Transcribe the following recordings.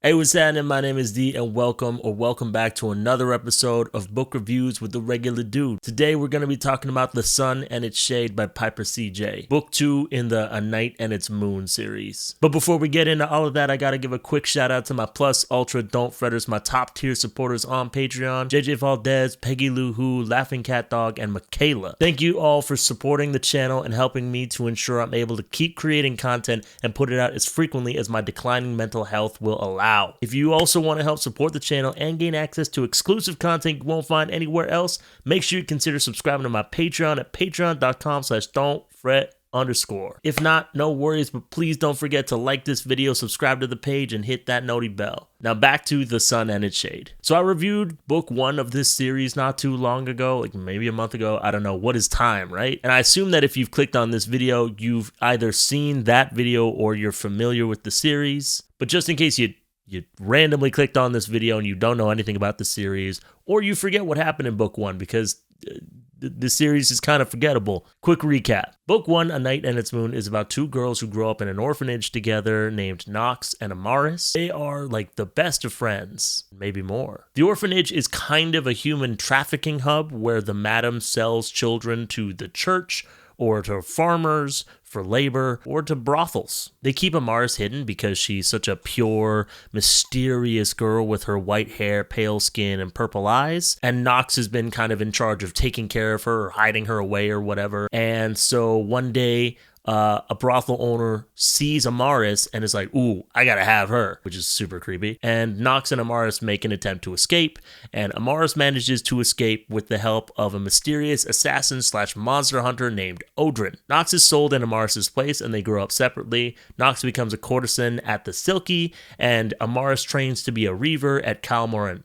Hey, what's happening? My name is D, and welcome back to another episode of Book Reviews with the Regular Dude. Today, we're going to be talking about The Sun and Its Shade by Piper C.J., Book 2 in the A Night and Its Moon series. But before we get into all of that, I got to give a quick shout out to my Plus Ultra Don't Fretters, my top tier supporters on Patreon, JJ Valdez, Peggy Lou Who, Laughing Cat Dog, and Michaela. Thank you all for supporting the channel and helping me to ensure I'm able to keep creating content and put it out as frequently as my declining mental health will allow. If you also want to help support the channel and gain access to exclusive content you won't find anywhere else, make sure you consider subscribing to my Patreon at patreon.com/don'tfret_. If not, no worries, but please don't forget to like this video, subscribe to the page, and hit that noti bell. Now back to The Sun and Its Shade. So I reviewed book 1 of this series not too long ago, like maybe a month ago. I don't know. What is time, right? And I assume that if you've clicked on this video, you've either seen that video or you're familiar with the series. But just in case you randomly clicked on this video and you don't know anything about the series, or you forget what happened in book 1 because the series is kind of forgettable. Quick recap. Book 1, A Night and Its Moon, is about two girls who grow up in an orphanage together named Nox and Amaris. They are like the best of friends, maybe more. The orphanage is kind of a human trafficking hub where the madam sells children to the church or to farmers for labor, or to brothels. They keep Amaris hidden because she's such a pure, mysterious girl with her white hair, pale skin, and purple eyes, and Nox has been kind of in charge of taking care of her or hiding her away or whatever. And so one day, a brothel owner sees Amaris and is like, ooh, I gotta have her, which is super creepy. And Nox and Amaris make an attempt to escape, and Amaris manages to escape with the help of a mysterious assassin/monster hunter named Odrin. Nox is sold in Amaris' place, and they grow up separately. Nox becomes a courtesan at the Silky, and Amaris trains to be a reaver at Calmoran.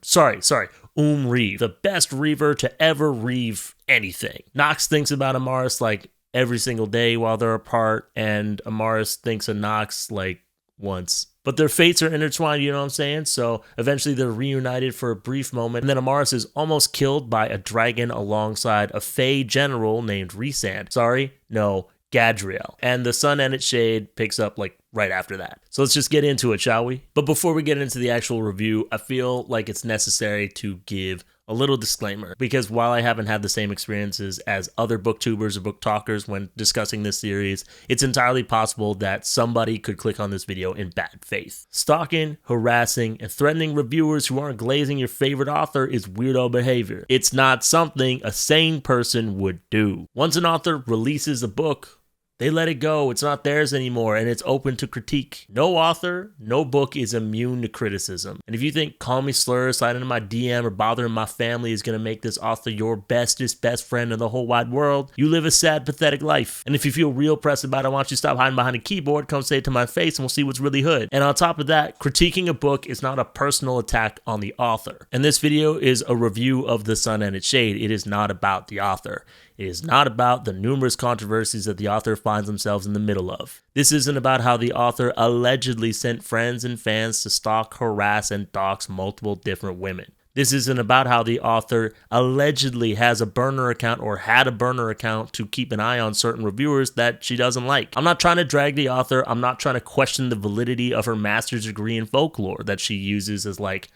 Reeve, the best reaver to ever reave anything. Nox thinks about Amaris like every single day while they're apart, and Amaris thinks of Nox like once. But their fates are intertwined, you know what I'm saying? So eventually they're reunited for a brief moment, and then Amaris is almost killed by a dragon alongside a Fey general named Gadriel. And The Sun and Its Shade picks up like right after that. So let's just get into it, shall we? But before we get into the actual review, I feel like it's necessary to give a little disclaimer, because while I haven't had the same experiences as other booktubers or book talkers when discussing this series, it's entirely possible that somebody could click on this video in bad faith. Stalking, harassing, and threatening reviewers who aren't glazing your favorite author is weirdo behavior. It's not something a sane person would do. Once an author releases a book, they let it go. It's not theirs anymore, and it's open to critique. No author, no book is immune to criticism. And if you think calling me slurs, sliding into my DM, or bothering my family is going to make this author your bestest best friend in the whole wide world, you live a sad, pathetic life. And if you feel real pressed about it, why don't you stop hiding behind a keyboard, come say it to my face, and we'll see what's really hood. And on top of that, critiquing a book is not a personal attack on the author. And this video is a review of The Sun and Its Shade. It is not about the author. It is not about the numerous controversies that the author finds themselves in the middle of. This isn't about how the author allegedly sent friends and fans to stalk, harass, and dox multiple different women. This isn't about how the author allegedly has a burner account or had a burner account to keep an eye on certain reviewers that she doesn't like. I'm not trying to drag the author. I'm not trying to question the validity of her master's degree in folklore that she uses as like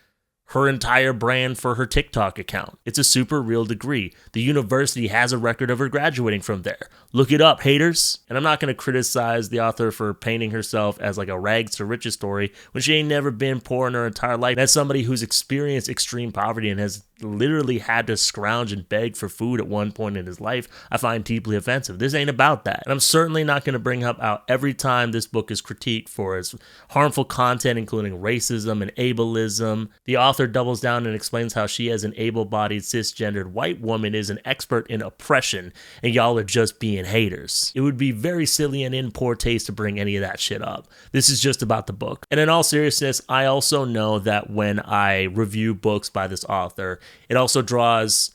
her entire brand for her TikTok account. It's a super real degree. The university has a record of her graduating from there. Look it up, haters. And I'm not going to criticize the author for painting herself as like a rags to riches story when she ain't never been poor in her entire life. As somebody who's experienced extreme poverty and has literally had to scrounge and beg for food at one point in his life, I find deeply offensive. This ain't about that. And I'm certainly not going to bring up out every time this book is critiqued for its harmful content, including racism and ableism. The author doubles down and explains how she, as an able-bodied, cisgendered white woman, is an expert in oppression, and y'all are just being haters. It would be very silly and in poor taste to bring any of that shit up. This is just about the book. And in all seriousness, I also know that when I review books by this author, it also draws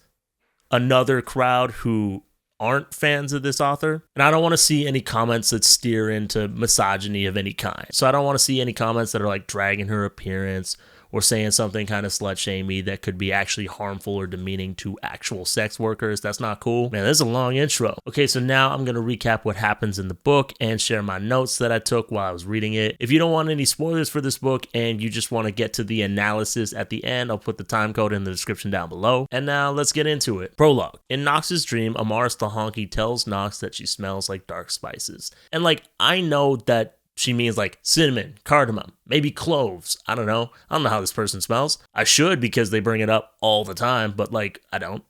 another crowd who aren't fans of this author. And I don't want to see any comments that steer into misogyny of any kind. So I don't want to see any comments that are like dragging her appearance or saying something kind of slut-shamey that could be actually harmful or demeaning to actual sex workers. That's not cool. Man, this is a long intro. Okay, so now I'm going to recap what happens in the book and share my notes that I took while I was reading it. If you don't want any spoilers for this book and you just want to get to the analysis at the end, I'll put the time code in the description down below. And now let's get into it. Prologue. In Nox's dream, Amaris the Honky tells Nox that she smells like dark spices. And like, I know that she means like cinnamon, cardamom, maybe cloves. I don't know. I don't know how this person smells. I should because they bring it up all the time, but like, I don't.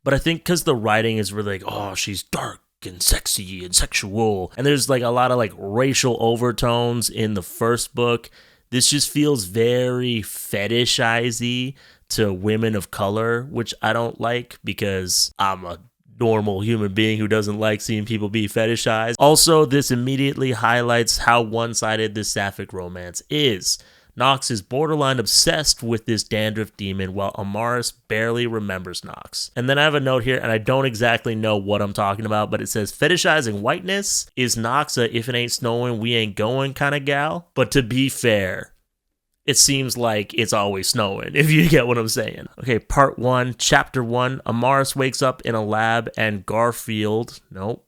But I think because the writing is really like, oh, she's dark and sexy and sexual. And there's like a lot of like racial overtones in the first book. This just feels very fetishizy to women of color, which I don't like because I'm a normal human being who doesn't like seeing people be fetishized. Also, this immediately highlights how one-sided this sapphic romance is. Nox is borderline obsessed with this dandruff demon while Amaris barely remembers Nox. And then I have a note here, and I don't exactly know what I'm talking about, but it says fetishizing whiteness is Nox a if it ain't snowing we ain't going kind of gal. But to be fair, it seems like it's always snowing, if you get what I'm saying. Okay, part 1, chapter 1. Amaris wakes up in a lab and Garfield, no,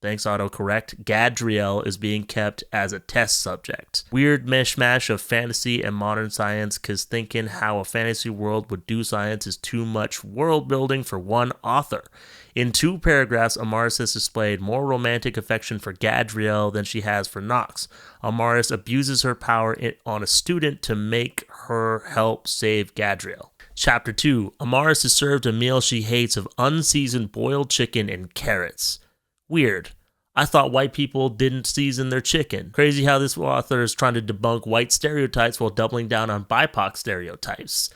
thanks autocorrect, Gadriel is being kept as a test subject. Weird mishmash of fantasy and modern science, cause thinking how a fantasy world would do science is too much world building for one author. In 2 paragraphs, Amaris has displayed more romantic affection for Gadriel than she has for Nox. Amaris abuses her power on a student to make her help save Gadriel. Chapter 2. Amaris is served a meal she hates of unseasoned boiled chicken and carrots. Weird. I thought white people didn't season their chicken. Crazy how this author is trying to debunk white stereotypes while doubling down on BIPOC stereotypes.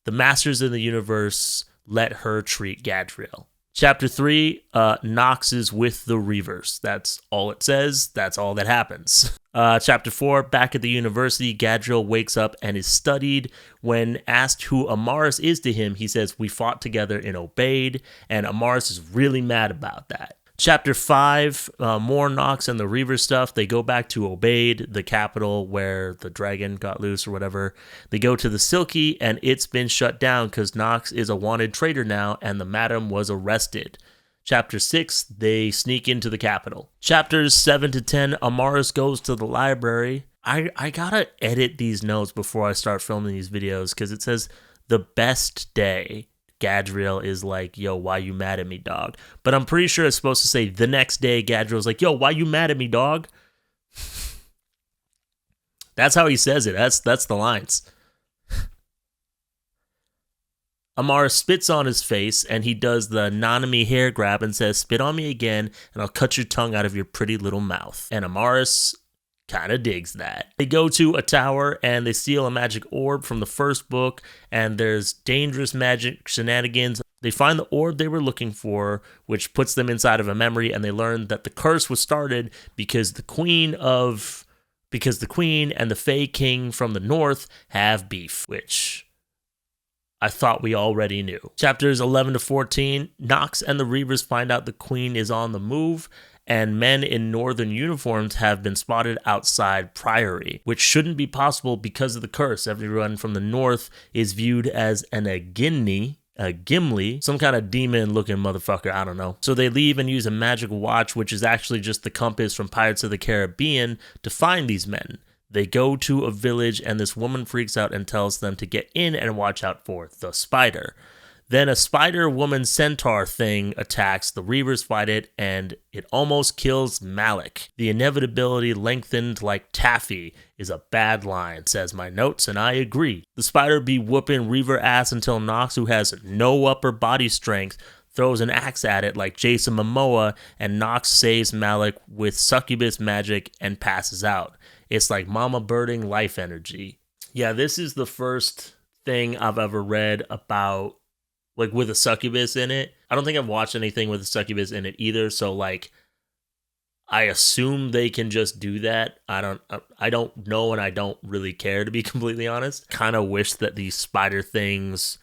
The masters in the universe let her treat Gadriel. Chapter 3, Nox is with the Reavers. That's all it says. That's all that happens. Chapter 4, back at the university, Gadriel wakes up and is studied. When asked who Amaris is to him, he says, we fought together and obeyed, and Amaris is really mad about that. Chapter 5, more Nox and the Reaver stuff. They go back to Obeid, the capital where the dragon got loose or whatever. They go to the Silky, and it's been shut down because Nox is a wanted traitor now, and the madam was arrested. Chapter 6, they sneak into the capital. Chapters 7 to 10, Amaris goes to the library. I gotta edit these notes before I start filming these videos because it says the best day. Gadriel is like, yo, why you mad at me, dog? But I'm pretty sure it's supposed to say the next day Gadriel's like, yo, why you mad at me, dog? That's how he says it. That's the lines. Amaris spits on his face, and he does the Nanami hair grab and says, spit on me again, and I'll cut your tongue out of your pretty little mouth. And Amaris kind of digs that. They go to a tower and they steal a magic orb from the first book, and there's dangerous magic shenanigans. They find the orb they were looking for, which puts them inside of a memory, and they learn that the curse was started because the queen and the Fae King from the north have beef, which I thought we already knew. Chapters 11 to 14, Nox and the Reavers find out the queen is on the move, and men in northern uniforms have been spotted outside Priory, which shouldn't be possible because of the curse. Everyone from the north is viewed as a Gimli, some kind of demon-looking motherfucker, I don't know. So they leave and use a magic watch, which is actually just the compass from Pirates of the Caribbean, to find these men. They go to a village, and this woman freaks out and tells them to get in and watch out for the spider. Then a spider-woman centaur thing attacks, the Reavers fight it, and it almost kills Malik. The inevitability lengthened like taffy is a bad line, says my notes, and I agree. The spider be whooping Reaver ass until Nox, who has no upper body strength, throws an axe at it like Jason Momoa, and Nox saves Malik with succubus magic and passes out. It's like mama birding life energy. Yeah, this is the first thing I've ever read about like with a succubus in it. I don't think I've watched anything with a succubus in it either, so like I assume they can just do that. I don't know, and I don't really care, to be completely honest. Kind of wish that these spider things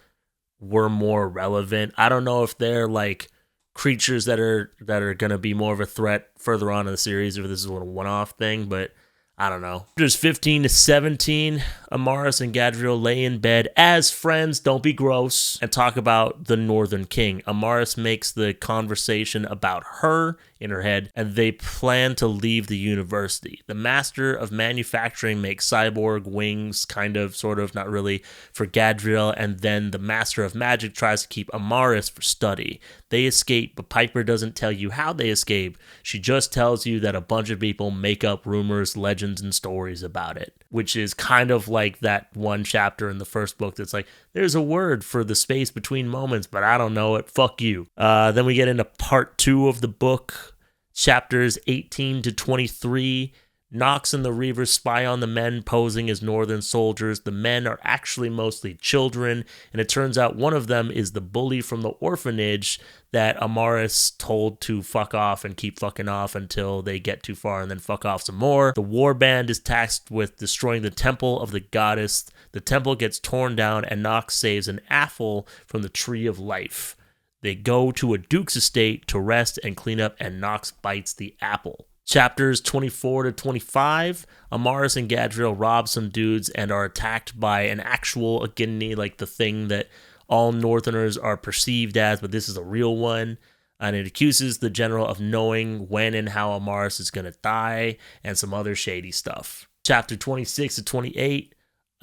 were more relevant. I don't know if they're like creatures that are going to be more of a threat further on in the series, if this is a little one-off thing, but I don't know. Chapters 15 to 17, Amaris and Gadriel lay in bed as friends, don't be gross, and talk about the Northern King. Amaris makes the conversation about her in her head, and they plan to leave the university. The master of manufacturing makes cyborg wings, kind of, sort of, not really, for Gadriel, and then the master of magic tries to keep Amaris for study. They escape, but Piper doesn't tell you how they escape. She just tells you that a bunch of people make up rumors, legends, and stories about it, which is kind of like that one chapter in the first book that's like, there's a word for the space between moments, but I don't know it. Fuck you. Then we get into part 2 of the book, chapters 18 to 23. Nox and the Reavers spy on the men posing as Northern soldiers. The men are actually mostly children, and it turns out one of them is the bully from the orphanage that Amaris told to fuck off and keep fucking off until they get too far and then fuck off some more. The warband is tasked with destroying the temple of the goddess. The temple gets torn down, and Nox saves an apple from the tree of life. They go to a duke's estate to rest and clean up, and Nox bites the apple. Chapters 24 to 25, Amaris and Gadriel rob some dudes and are attacked by an actual Aginni, like the thing that all Northerners are perceived as, but this is a real one. And it accuses the general of knowing when and how Amaris is going to die, and some other shady stuff. Chapter 26 to 28,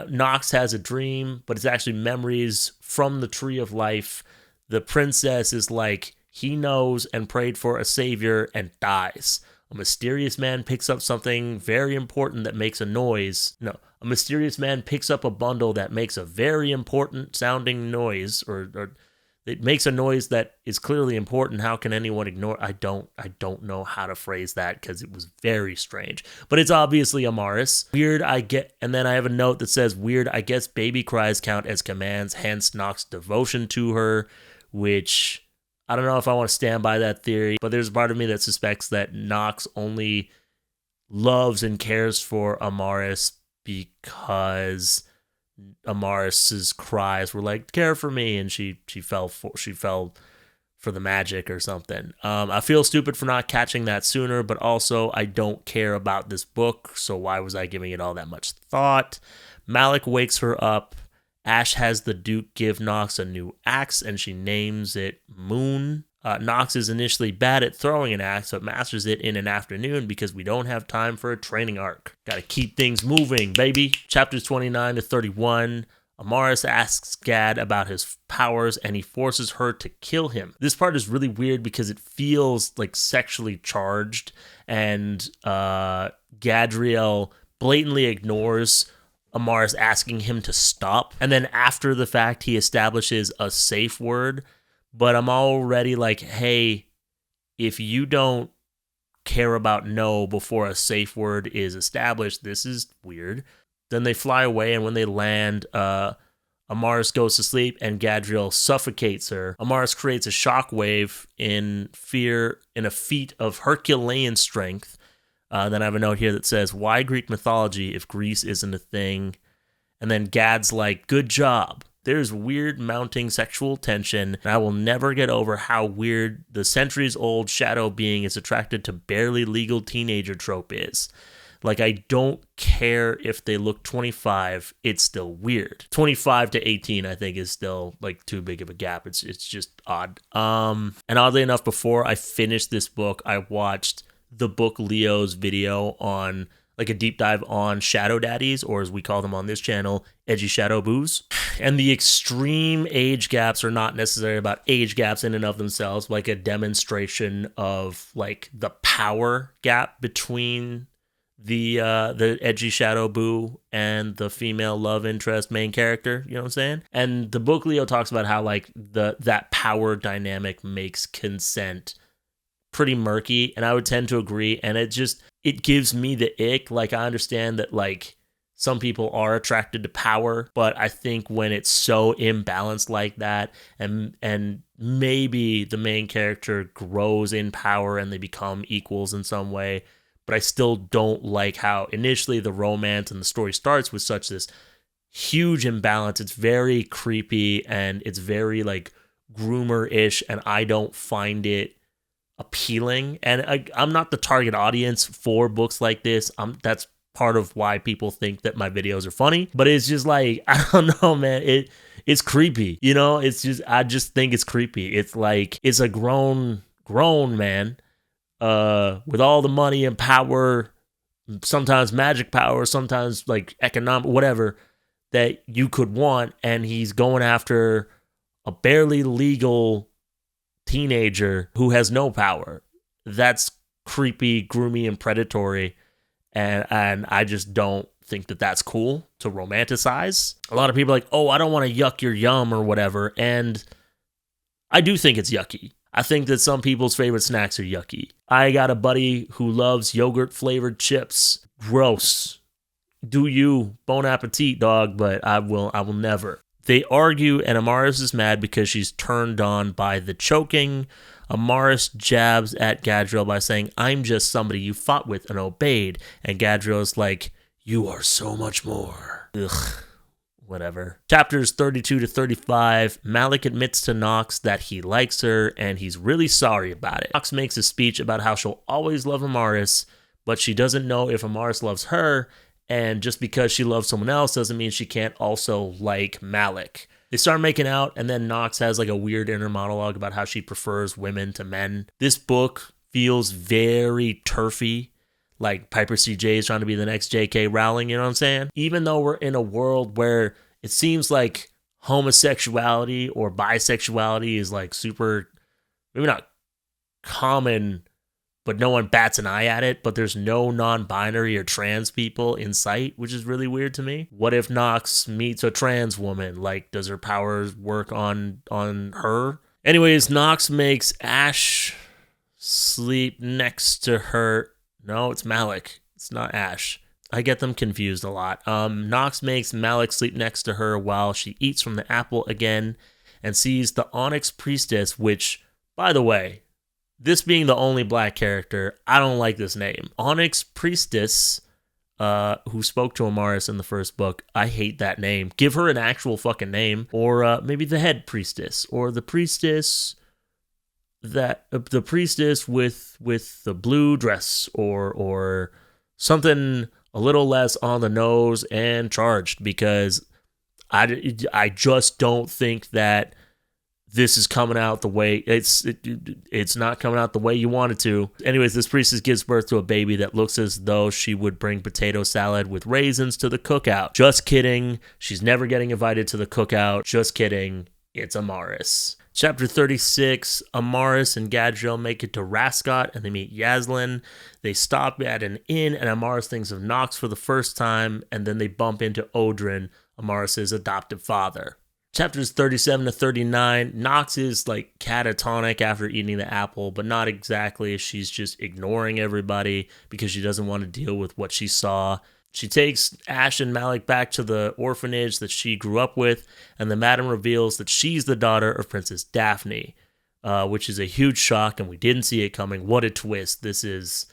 Nox has a dream, but it's actually memories from the Tree of Life. The princess is like, he knows and prayed for a savior and dies. A mysterious man picks up something very important that makes a noise. No, a mysterious man picks up a bundle that makes a very important sounding noise, or it makes a noise that is clearly important. How can anyone ignore? I don't know how to phrase that because it was very strange. But it's obviously Amaris. Weird, and then I have a note that says, weird, I guess baby cries count as commands, hence Nox's devotion to her, which I don't know if I want to stand by that theory, but there's a part of me that suspects that Nox only loves and cares for Amaris because Amaris's cries were like, care for me, and she fell for the magic or something. I feel stupid for not catching that sooner, but also I don't care about this book, so why was I giving it all that much thought? Malik wakes her up. Ash has the Duke give Nox a new axe, and she names it Moon. Nox is initially bad at throwing an axe, but masters it in an afternoon because we don't have time for a training arc. Gotta keep things moving, baby. Chapters 29 to 31. Amaris asks Gad about his powers, and he forces her to kill him. This part is really weird because it feels like sexually charged, and Gadriel blatantly ignores Amaris asking him to stop. And then after the fact, he establishes a safe word. But I'm already like, hey, if you don't care about no before a safe word is established, this is weird. Then they fly away, and when they land, Amaris goes to sleep, and Gadriel suffocates her. Amaris creates a shockwave in a feat of Herculean strength. Then I have a note here that says, why Greek mythology if Greece isn't a thing? And then Gad's like, good job. There's weird mounting sexual tension, and I will never get over how weird the centuries-old shadow being is attracted to barely legal teenager trope is. Like, I don't care if they look 25, it's still weird. 25 to 18, I think, is still, like, too big of a gap. It's just odd. And oddly enough, before I finished this book, I watched the Book Leo's video on, like, a deep dive on shadow daddies, or as we call them on this channel, edgy shadow boos. And the extreme age gaps are not necessarily about age gaps in and of themselves, like a demonstration of, like, the power gap between the edgy shadow boo and the female love interest main character, you know what I'm saying? And the Book Leo talks about how, like, that power dynamic makes consent pretty murky, and I would tend to agree, and it gives me the ick. Like, I understand that, like, some people are attracted to power, but I think when it's so imbalanced like that, and maybe the main character grows in power and they become equals in some way, but I still don't like how initially the romance and the story starts with such this huge imbalance. It's very creepy, and it's very, like, groomer-ish, and I don't find it appealing. And I'm not the target audience for books like this. That's part of why people think that my videos are funny. But it's just like, I don't know, man. It's creepy. You know, I just think it's creepy. It's like, it's a grown man with all the money and power, sometimes magic power, sometimes like economic, whatever, that you could want, and he's going after a barely legal teenager who has no power. That's creepy, groomy, and predatory, and I just don't think that that's cool to romanticize. A lot of people are like, oh, I don't want to yuck your yum or whatever, and I do think it's yucky. I think that some people's favorite snacks are yucky. I got a buddy who loves yogurt-flavored chips. Gross. Do you? Bon appetit, dog, but I will never. They argue, and Amaris is mad because she's turned on by the choking. Amaris jabs at Gadriel by saying, I'm just somebody you fought with and obeyed. And Gadriel's like, you are so much more. Ugh. Whatever. Chapters 32 to 35, Malik admits to Nox that he likes her, and he's really sorry about it. Nox makes a speech about how she'll always love Amaris, but she doesn't know if Amaris loves her, and just because she loves someone else doesn't mean she can't also like Malik. They start making out, and then Nox has like a weird inner monologue about how she prefers women to men. This book feels very turfy, like Piper C.J. is trying to be the next J.K. Rowling, you know what I'm saying? Even though we're in a world where it seems like homosexuality or bisexuality is like super, maybe not common, but no one bats an eye at it, but there's no non-binary or trans people in sight, which is really weird to me. What if Nox meets a trans woman? Like, does her powers work on her? Anyways, Nox makes Ash sleep next to her. No, it's Malik. It's not Ash. I get them confused a lot. Nox makes Malik sleep next to her while she eats from the apple again and sees the Onyx Priestess, which, by the way, this being the only black character, I don't like this name. Onyx Priestess, who spoke to Amaris in the first book. I hate that name. Give her an actual fucking name. Or maybe the head priestess. Or the priestess the priestess with the blue dress. Or something a little less on the nose and charged. Because I just don't think that this is coming out the way it's not coming out the way you want it to. Anyways, this priestess gives birth to a baby that looks as though she would bring potato salad with raisins to the cookout. Just kidding. She's never getting invited to the cookout. Just kidding. It's Amaris. Chapter 36, Amaris and Gadriel make it to Rascot and they meet Yaslin. They stop at an inn and Amaris thinks of Nox for the first time, and then they bump into Odrin, Amaris' adoptive father. Chapters 37 to 39, Nox is like catatonic after eating the apple, but not exactly. She's just ignoring everybody because she doesn't want to deal with what she saw. She takes Ash and Malik back to the orphanage that she grew up with, and the madam reveals that she's the daughter of Princess Daphne, which is a huge shock, and we didn't see it coming. What a twist. This is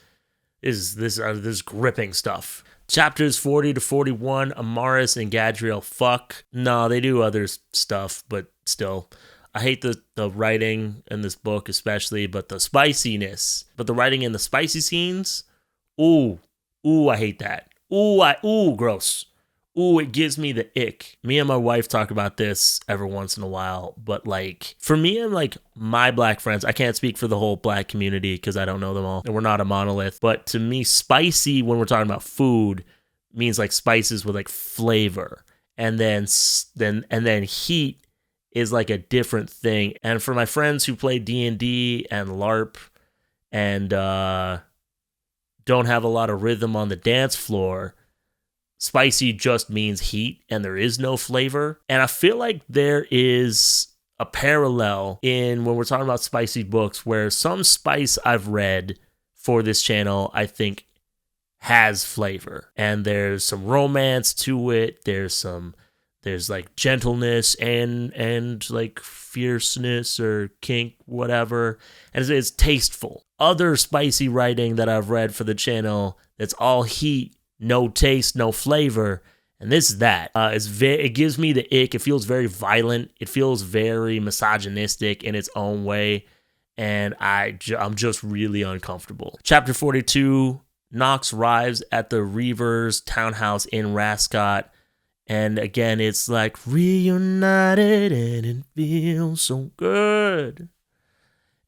gripping stuff. Chapters 40 to 41, Amaris and Gadriel fuck. No, they do other stuff, but still. I hate the writing in this book especially, but the spiciness. But the writing in the spicy scenes, ooh, I hate that. Ooh, gross. Ooh, it gives me the ick. Me and my wife talk about this every once in a while, but like, for me and like my black friends, I can't speak for the whole black community because I don't know them all, and we're not a monolith, but to me, spicy when we're talking about food means like spices with like flavor, and then heat is like a different thing. And for my friends who play D&D and LARP and don't have a lot of rhythm on the dance floor, spicy just means heat and there is no flavor. And I feel like there is a parallel in when we're talking about spicy books where some spice I've read for this channel, I think, has flavor. And there's some romance to it. There's like gentleness and like fierceness or kink, whatever. And it's tasteful. Other spicy writing that I've read for the channel that's all heat, no taste, no flavor, And this is that. It gives me the ick. It feels very violent. It feels very misogynistic in its own way. And I'm just really uncomfortable. Chapter 42, Knox arrives at the Reavers townhouse in Rascot. And again, it's like reunited and it feels so good.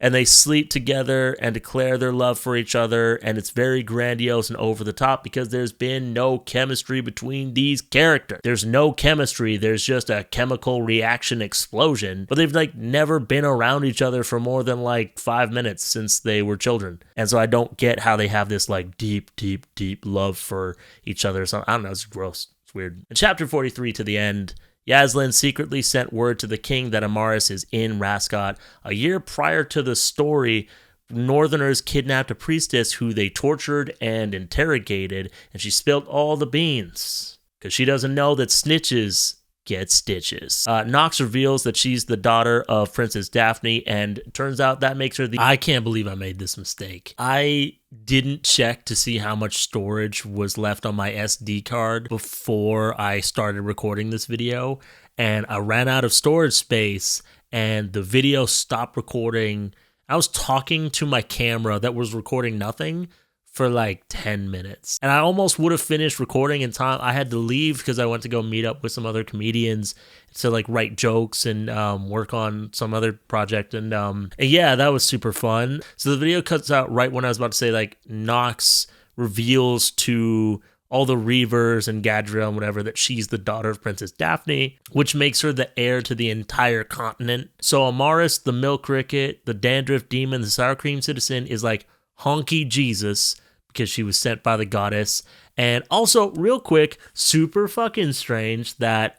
And they sleep together and declare their love for each other. And it's very grandiose and over the top because there's been no chemistry between these characters. There's no chemistry. There's just a chemical reaction explosion. But they've like never been around each other for more than like 5 minutes since they were children. And so I don't get how they have this like deep, deep, deep love for each other. So I don't know. It's gross. It's weird. In chapter 43 to the end, Yaslin secretly sent word to the king that Amaris is in Rascot. A year prior to the story, Northerners kidnapped a priestess who they tortured and interrogated, and she spilled all the beans. Because she doesn't know that snitches get stitches. Knox reveals that she's the daughter of Princess Daphne, and turns out that makes her the... I can't believe I made this mistake. I didn't check to see how much storage was left on my SD card before I started recording this video, and I ran out of storage space, and the video stopped recording. I was talking to my camera that was recording nothing for like 10 minutes. And I almost would have finished recording in time. I had to leave because I went to go meet up with some other comedians to like write jokes and work on some other project. And yeah, that was super fun. So the video cuts out right when I was about to say like Knox reveals to all the Reavers and Gadriel and whatever that she's the daughter of Princess Daphne, which makes her the heir to the entire continent. So Amaris, the milk cricket, the dandruff demon, the sour cream citizen is like honky Jesus, because she was sent by the goddess. And also, real quick, super fucking strange that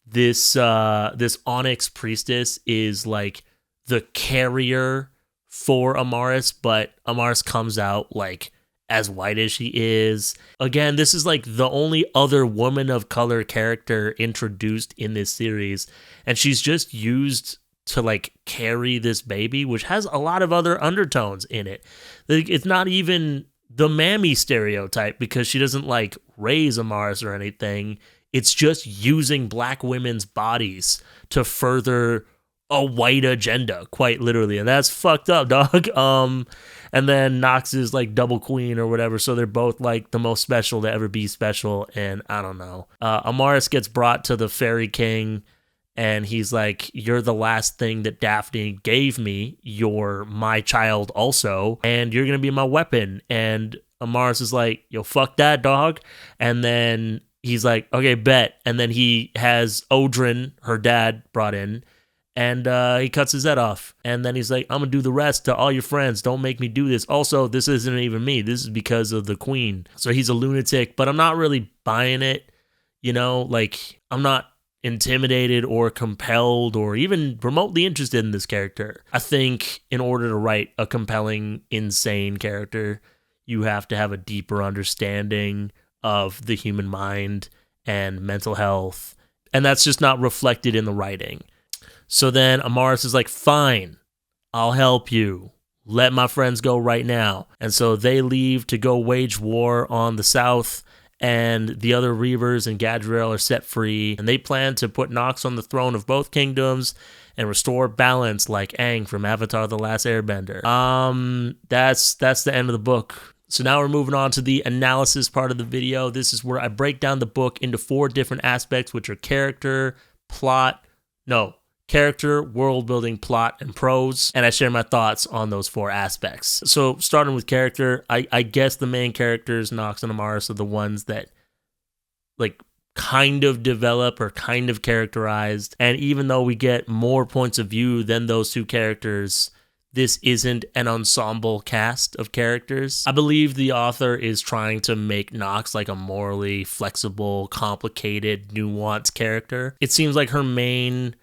this Onyx priestess is like the carrier for Amaris, but Amaris comes out like as white as she is. Again, this is like the only other woman of color character introduced in this series, and she's just used to like carry this baby, which has a lot of other undertones in it. Like, it's not even the mammy stereotype because she doesn't like raise Amaris or anything. It's just using black women's bodies to further a white agenda, quite literally. And that's fucked up, dog. And then Knox is like double queen or whatever. So they're both like the most special to ever be special. And I don't know. Amaris gets brought to the fairy king, and he's like, you're the last thing that Daphne gave me. You're my child also, and you're going to be my weapon. And Amaris is like, yo, fuck that, dog. And then he's like, okay, bet. And then he has Odrin, her dad, brought in, and he cuts his head off. And then he's like, I'm going to do the rest to all your friends. Don't make me do this. Also, this isn't even me. This is because of the queen. So he's a lunatic, but I'm not really buying it. You know, like, I'm not intimidated or compelled or even remotely interested in this character. I think in order to write a compelling, insane character, you have to have a deeper understanding of the human mind and mental health, and that's just not reflected in the writing. So then Amaris is like, fine, I'll help you. Let my friends go right now. And so they leave to go wage war on the south, and the other Reavers and Gadriel are set free, and they plan to put Knox on the throne of both kingdoms and restore balance like Aang from Avatar: The Last Airbender. That's the end of the book. So now we're moving on to the analysis part of the video. This is where I break down the book into 4 different aspects, which are character, world building, plot, and prose, and I share my thoughts on those 4 aspects. So starting with character, I guess the main characters, Knox and Amaris, are the ones that like kind of develop or kind of characterized, and even though we get more points of view than those 2 characters, this isn't an ensemble cast of characters. I believe the author is trying to make Knox like a morally flexible, complicated, nuanced character. It seems like her main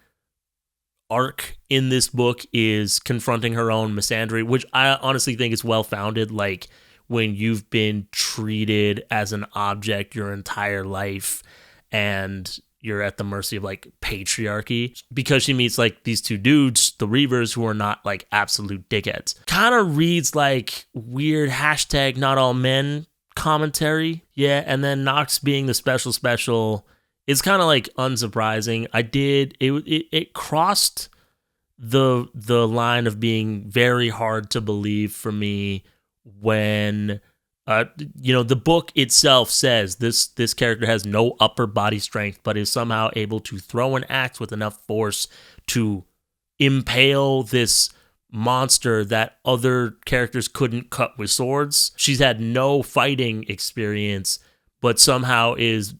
arc in this book is confronting her own misandry, which I honestly think is well-founded. Like, when you've been treated as an object your entire life and you're at the mercy of like patriarchy, because she meets like these 2 dudes, the Reavers, who are not like absolute dickheads. Kind of reads like weird hashtag not all men commentary. Yeah, and then Nox being the special is kind of like unsurprising. It crossed the line of being very hard to believe for me when the book itself says this character has no upper body strength but is somehow able to throw an axe with enough force to impale this monster that other characters couldn't cut with swords. She's had no fighting experience but somehow is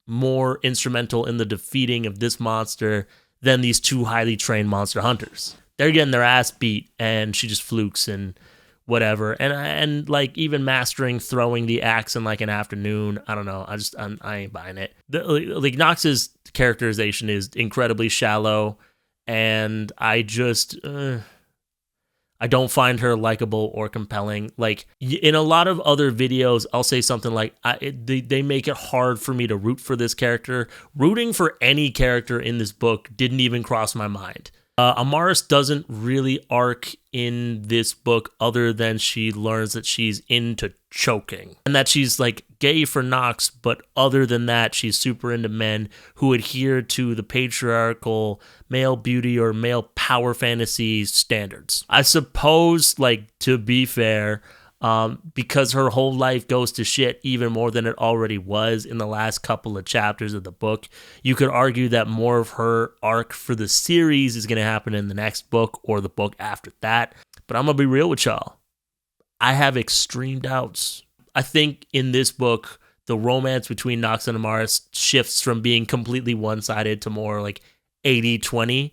more instrumental in the defeating of this monster than these two highly trained monster hunters. They're getting their ass beat and she just flukes and whatever. And like even mastering throwing the axe in like an afternoon, I don't know. I ain't buying it. Like Nox's characterization is incredibly shallow, and I don't find her likable or compelling. Like in a lot of other videos, I'll say something like, they make it hard for me to root for this character. Rooting for any character in this book didn't even cross my mind. Amaris doesn't really arc in this book other than she learns that she's into choking and that she's like gay for Nox, but other than that, she's super into men who adhere to the patriarchal male beauty or male power fantasy standards. I suppose, like, to be fair, because her whole life goes to shit even more than it already was in the last couple of chapters of the book, you could argue that more of her arc for the series is going to happen in the next book or the book after that. But I'm going to be real with y'all. I have extreme doubts. I think in this book, the romance between Nox and Amaris shifts from being completely one-sided to more like 80-20.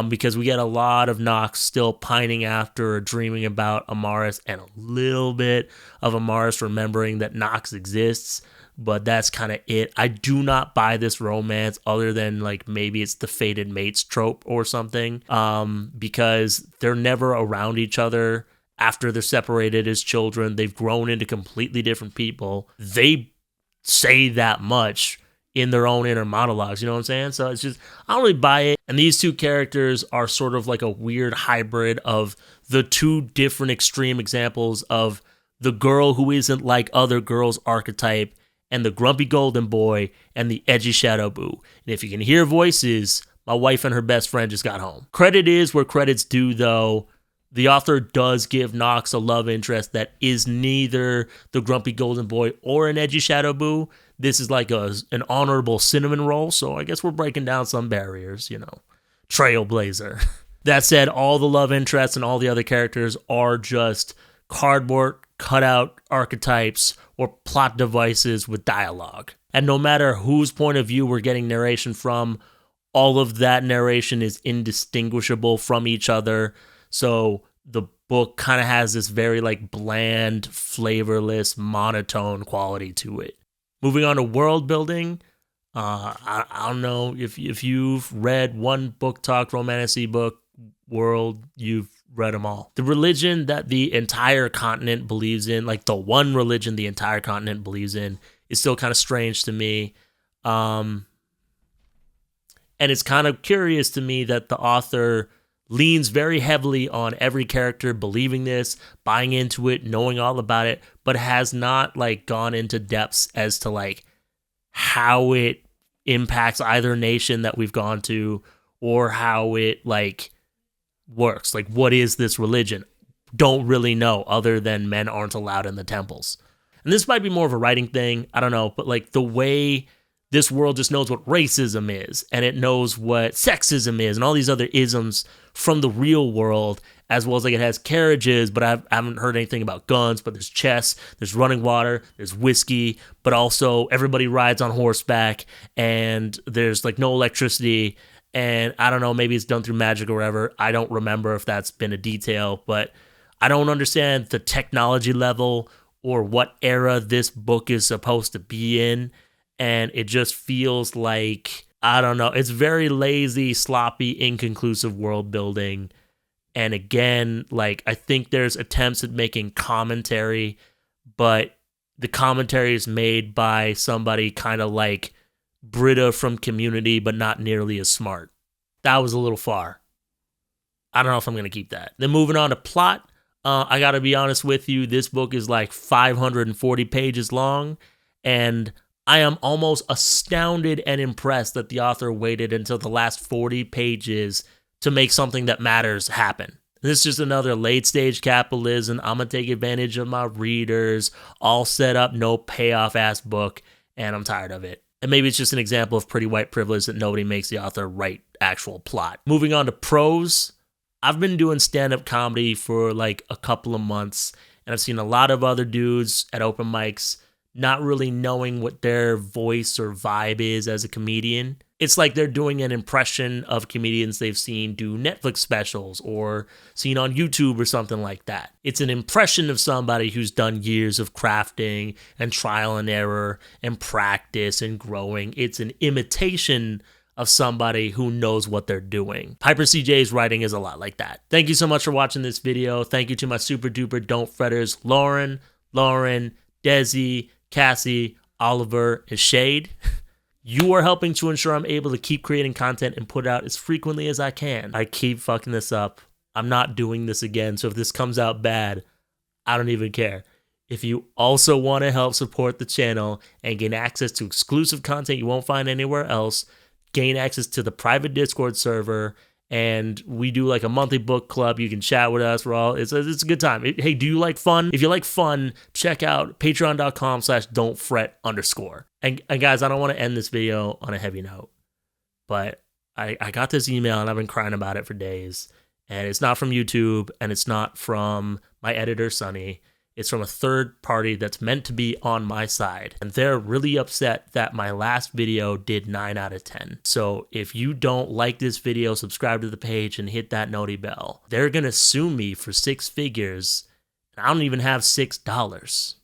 Because we get a lot of Nox still pining after or dreaming about Amaris, and a little bit of Amaris remembering that Nox exists, but that's kind of it. I do not buy this romance other than like maybe it's the fated mates trope or something, because they're never around each other after they're separated as children. They've grown into completely different people. They say that much in their own inner monologues, you know what I'm saying? So it's just, I don't really buy it. And these two characters are sort of like a weird hybrid of the two different extreme examples of the girl who isn't like other girls archetype and the grumpy golden boy and the edgy shadow boo. And if you can hear voices, my wife and her best friend just got home. Credit is where credit's due, though. The author does give Nox a love interest that is neither the grumpy golden boy or an edgy shadow boo. This is like an honorable cinnamon roll, so I guess we're breaking down some barriers, Trailblazer. That said, all the love interests and all the other characters are just cardboard cutout archetypes or plot devices with dialogue. And no matter whose point of view we're getting narration from, all of that narration is indistinguishable from each other. So the book kind of has this very like bland, flavorless, monotone quality to it. Moving on to world building, I don't know if you've read one BookTok romantasy book, World, you've read them all. The religion that the entire continent believes in, like the one religion the entire continent believes in, is still kind of strange to me. And it's kind of curious to me that the author leans very heavily on every character believing this, buying into it, knowing all about it, but has not like gone into depths as to like how it impacts either nation that we've gone to or how it like works. Like, what is this religion? Don't really know, other than men aren't allowed in the temples. And this might be more of a writing thing, I don't know, but like the way this world just knows what racism is, and it knows what sexism is, and all these other isms from the real world, as well as like it has carriages, but I haven't heard anything about guns, but there's chess, there's running water, there's whiskey, but also everybody rides on horseback, and there's like no electricity, and I don't know, maybe it's done through magic or whatever. I don't remember if that's been a detail, but I don't understand the technology level or what era this book is supposed to be in. And it just feels like, I don't know, it's very lazy, sloppy, inconclusive world building. And again, like, I think there's attempts at making commentary, but the commentary is made by somebody kind of like Britta from Community, but not nearly as smart. That was a little far. I don't know if I'm going to keep that. Then moving on to plot. I gotta be honest with you, this book is like 540 pages long, and I am almost astounded and impressed that the author waited until the last 40 pages to make something that matters happen. This is just another late-stage capitalism. I'm going to take advantage of my readers, all set up, no payoff ass book, and I'm tired of it. And maybe it's just an example of pretty white privilege that nobody makes the author write actual plot. Moving on to prose, I've been doing stand-up comedy for like a couple of months, and I've seen a lot of other dudes at open mics not really knowing what their voice or vibe is as a comedian. It's like they're doing an impression of comedians they've seen do Netflix specials or seen on YouTube or something like that. It's an impression of somebody who's done years of crafting and trial and error and practice and growing. It's an imitation of somebody who knows what they're doing. Piper CJ's writing is a lot like that. Thank you so much for watching this video. Thank you to my super duper don't fretters, Lauren, Desi, Cassie, Oliver, and Shade. You are helping to ensure I'm able to keep creating content and put it out as frequently as I can. I keep fucking this up. I'm not doing this again, so if this comes out bad, I don't even care. If you also want to help support the channel and gain access to exclusive content you won't find anywhere else, gain access to the private Discord server, and we do like a monthly book club. You can chat with us. It's a good time. Hey, do you like fun? If you like fun, check out patreon.com/don'tfret_. And guys, I don't want to end this video on a heavy note, but I got this email and I've been crying about it for days. And it's not from YouTube and it's not from my editor, Sunny. It's from a third party that's meant to be on my side. And they're really upset that my last video did 9 out of 10. So if you don't like this video, subscribe to the page and hit that noti bell. They're going to sue me for 6 figures. And I don't even have $6.